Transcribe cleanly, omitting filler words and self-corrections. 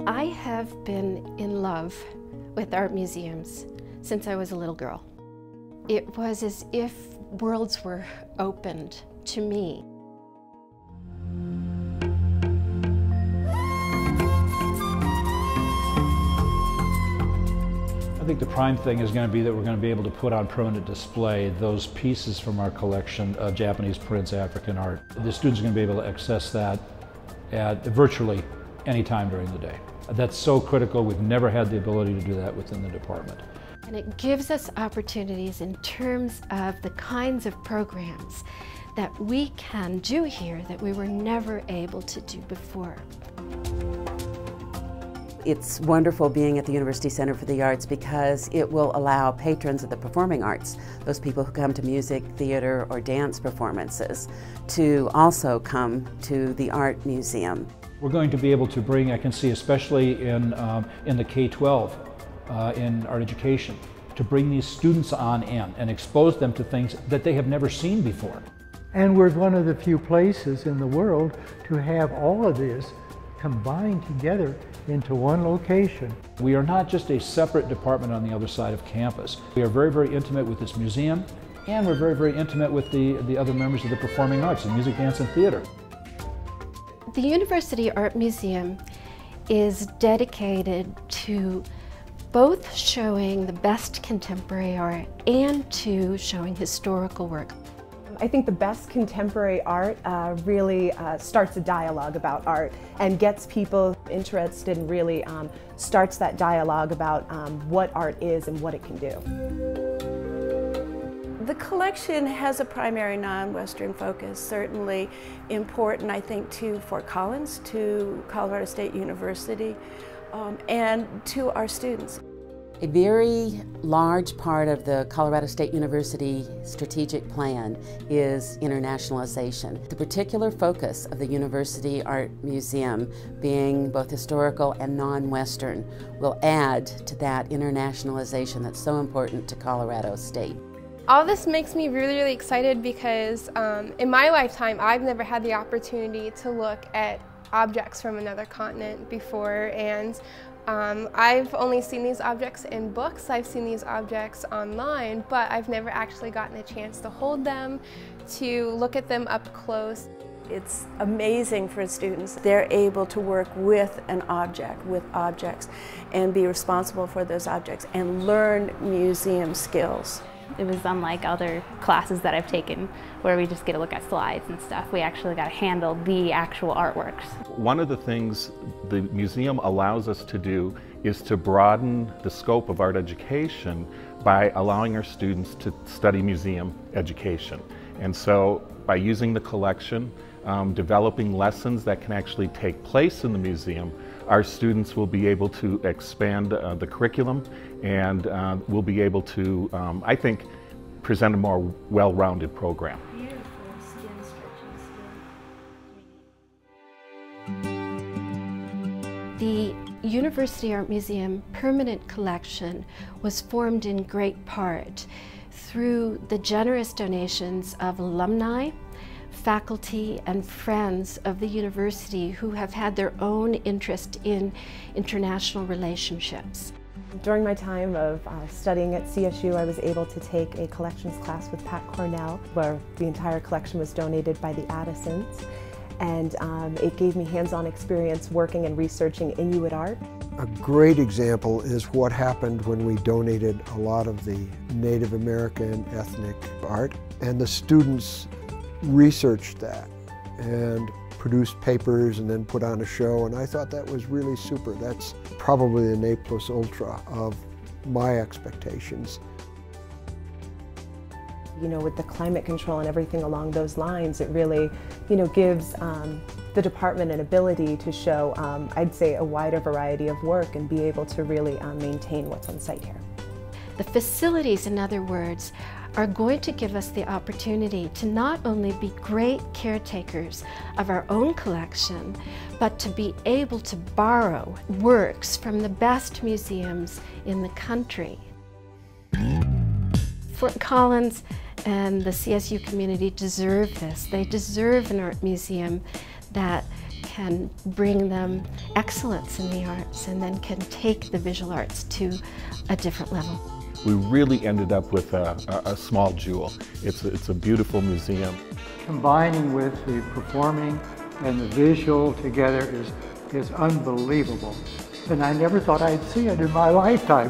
I have been in love with art museums since I was a little girl. It was as if worlds were opened to me. I think the prime thing is going to be that we're going to be able to put on permanent display those pieces from our collection of Japanese prints, African art. The students are going to be able to access that at virtually any time during the day. That's so critical. We've never had the ability to do that within the department. And it gives us opportunities in terms of the kinds of programs that we can do here that we were never able to do before. It's wonderful being at the University Center for the Arts because it will allow patrons of the performing arts, those people who come to music, theater, or dance performances, to also come to the art museum. We're going to be able to bring, I can see especially in the K-12, in art education, to bring these students on in and expose them to things that they have never seen before. And we're one of the few places in the world to have all of this combined together into one location. We are not just a separate department on the other side of campus. We are very, very intimate with this museum, and we're very, very intimate with the other members of the performing arts, the music, dance, and theater. The University Art Museum is dedicated to both showing the best contemporary art and to showing historical work. I think the best contemporary art really starts a dialogue about art and gets people interested and really starts that dialogue about what art is and what it can do. The collection has a primary non-Western focus, certainly important, I think, to Fort Collins, to Colorado State University, and to our students. A very large part of the Colorado State University strategic plan is internationalization. The particular focus of the University Art Museum, being both historical and non-Western, will add to that internationalization that's so important to Colorado State. All this makes me really, really excited because in my lifetime I've never had the opportunity to look at objects from another continent before, and I've only seen these objects in books, I've seen these objects online, but I've never actually gotten a chance to hold them, to look at them up close. It's amazing for students. They're able to work with an object, with objects, and be responsible for those objects and learn museum skills. It was unlike other classes that I've taken where we just get to look at slides and stuff. We actually got to handle the actual artworks. One of the things the museum allows us to do is to broaden the scope of art education by allowing our students to study museum education. And so by using the collection, developing lessons that can actually take place in the museum, our students will be able to expand the curriculum and will be able to, I think, present a more well-rounded program. The University Art Museum permanent collection was formed in great part through the generous donations of alumni, faculty, and friends of the university who have had their own interest in international relationships. During my time of studying at CSU, I was able to take a collections class with Pat Cornell, where the entire collection was donated by the Addisons. And it gave me hands-on experience working and researching Inuit art. A great example is what happened when we donated a lot of the Native American ethnic art, and the students researched that and produced papers and then put on a show, and I thought that was really super. That's probably an A+ultra of my expectations. You know, with the climate control and everything along those lines, it really, you know, gives the department an ability to show, I'd say, a wider variety of work and be able to really maintain what's on site here. The facilities, in other words, are going to give us the opportunity to not only be great caretakers of our own collection, but to be able to borrow works from the best museums in the country. Fort Collins and the CSU community deserve this. They deserve an art museum that can can bring them excellence in the arts and then can take the visual arts to a different level. We really ended up with a small jewel. It's a beautiful museum. Combining with the performing and the visual together is unbelievable. And I never thought I'd see it in my lifetime.